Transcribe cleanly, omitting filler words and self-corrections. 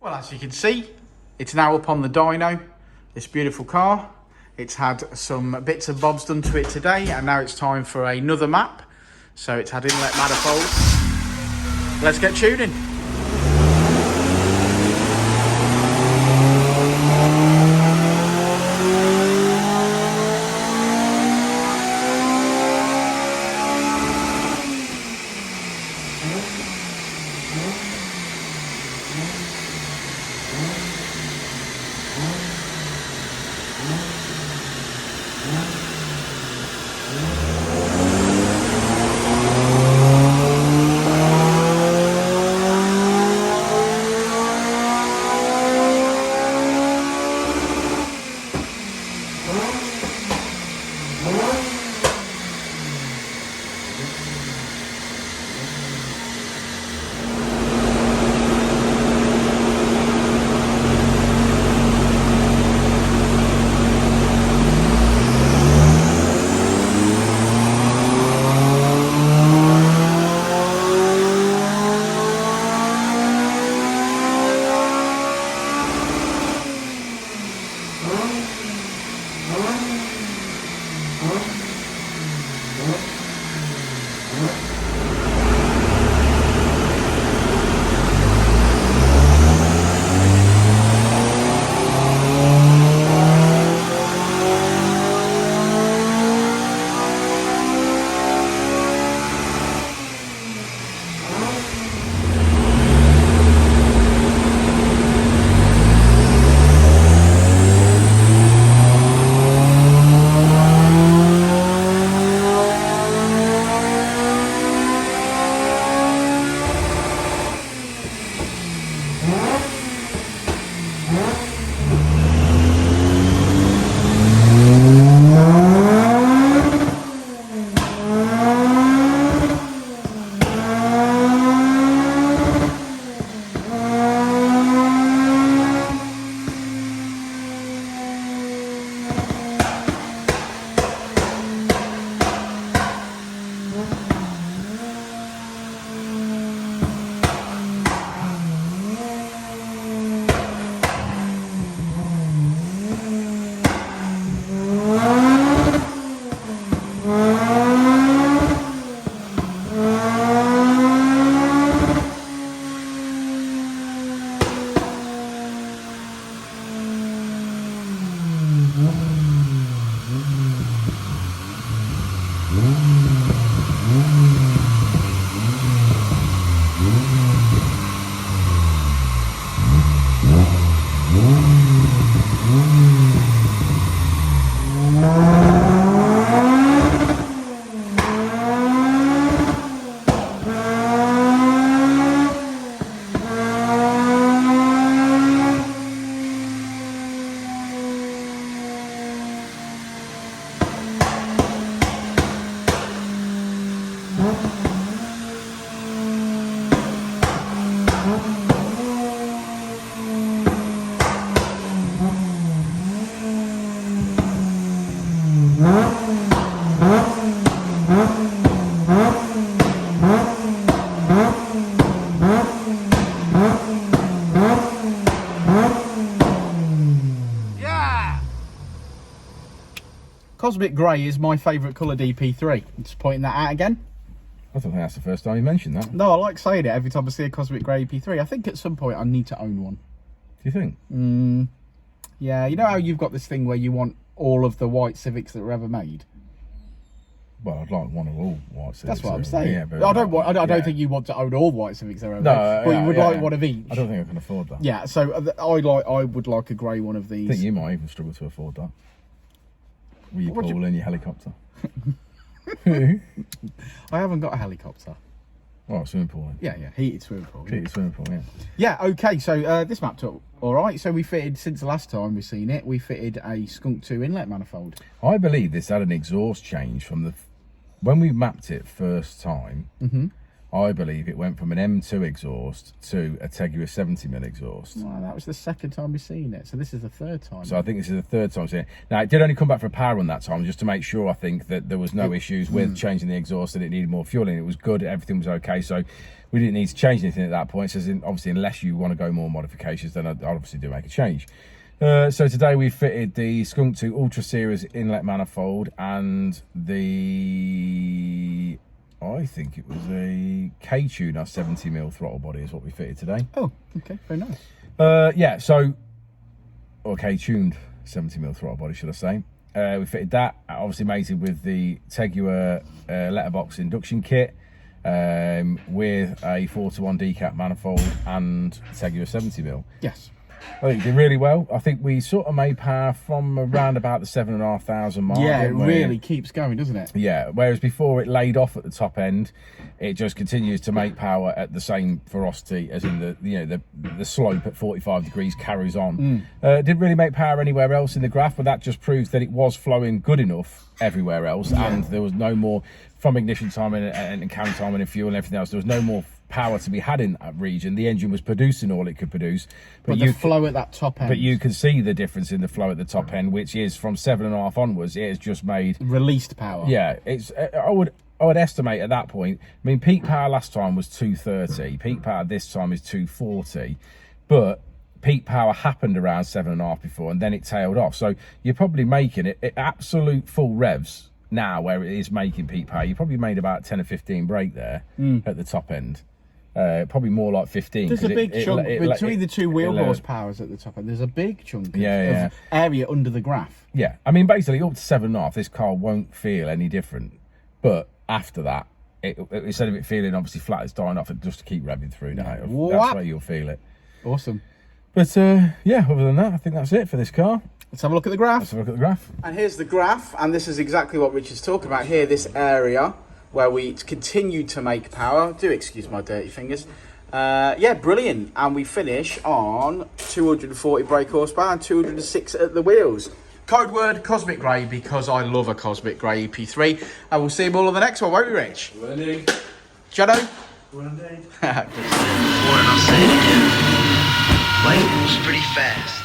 Well, as you can see, it's now up on the dyno, this beautiful car. It's had some bits and bobs done to it today, and now it's time for another map. So it's had inlet manifold. Let's get tuning. Cosmic Grey is my favourite colour DP3. I'm just pointing that out again. I don't think that's the first time you mentioned that. No, I like saying it every time I see a Cosmic Grey DP3. I think at some point I need to own one. Do you think? Yeah, you know how you've got this thing where you want all of the white Civics that were ever made? Well, I'd like one of all white Civics. That's what I'm saying. Yeah, but I don't think you want to own all white Civics that were ever made, but you would like one of each. I don't think I can afford that. Yeah, so I would like a grey one of these. I think you might even struggle to afford that. With your pool and your helicopter. I haven't got a helicopter. Oh, swimming pool then. Yeah, heated swimming pool. Heated swimming pool, yeah. Yeah, okay, so this mapped up all right. So we fitted, since the last time we've seen it, we fitted a Skunk2 inlet manifold. I believe this had an exhaust change from the... When we mapped it first time, I believe it went from an M2 exhaust to a Tegiwa 70mm exhaust. Well, that was the second time we've seen it, so this is the third time. So I think this is the third time seeing it. Now, it did only come back for a power run that time, just to make sure, I think, that there was no issues with changing the exhaust, and it needed more fuel, and it was good, everything was okay. So we didn't need to change anything at that point. So obviously, unless you want to go more modifications, then I'd obviously do make a change. So today we fitted the Skunk2 Ultra Series Inlet Manifold and the... I think it was a K-Tuner 70mm throttle body is what we fitted today. Oh, okay, very nice. Yeah, so, or K-tuned 70mm throttle body, should I say. We fitted that, obviously mated with the Tegiwa letterbox induction kit, with a 4:1 Decat manifold and Tegiwa 70mm. Yes. I think it did really well. I think we sort of made power from around about the 7,500 mark. Yeah, it really keeps going, doesn't it? Yeah, whereas before it laid off at the top end, it just continues to make power at the same ferocity as in the slope at 45 degrees carries on. It didn't really make power anywhere else in the graph, but that just proves that it was flowing good enough everywhere else, and there was no more from ignition time and carry time and fuel and everything else. There was no more power to be had in that region. The engine was producing all it could produce, but the flow at that top end. But you can see the difference in the flow at the top end, which is from 7.5 onwards. It has just made released power. Yeah, it's. I would estimate at that point. I mean, peak power last time was 230. Peak power this time is 240, but peak power happened around 7.5 before, and then it tailed off. So you're probably making it at absolute full revs now, where it is making peak power. You probably made about 10 or 15 brake there at the top end. Probably more like 15. There's a big chunk between the two wheel horsepowers at the top end. There's a big chunk of area under the graph. Yeah, I mean, basically up to 7.5, this car won't feel any different. But after that, instead of it feeling obviously flat as dying off, it just to keep revving through now. That's where you'll feel it. Awesome. But yeah, other than that, I think that's it for this car. Let's have a look at the graph. Let's have a look at the graph. And here's the graph, and this is exactly what Richard's talking about here, this area where we continue to make power. Do excuse my dirty fingers. Yeah, brilliant. And we finish on 240 brake horsepower and 206 at the wheels. Code word Cosmic Grey, because I love a Cosmic Grey EP3. And we'll see you all on the next one, won't we, Rich? Well, indeed. Shadow? Well, indeed. Before, and I'll say it again. Life moves pretty fast.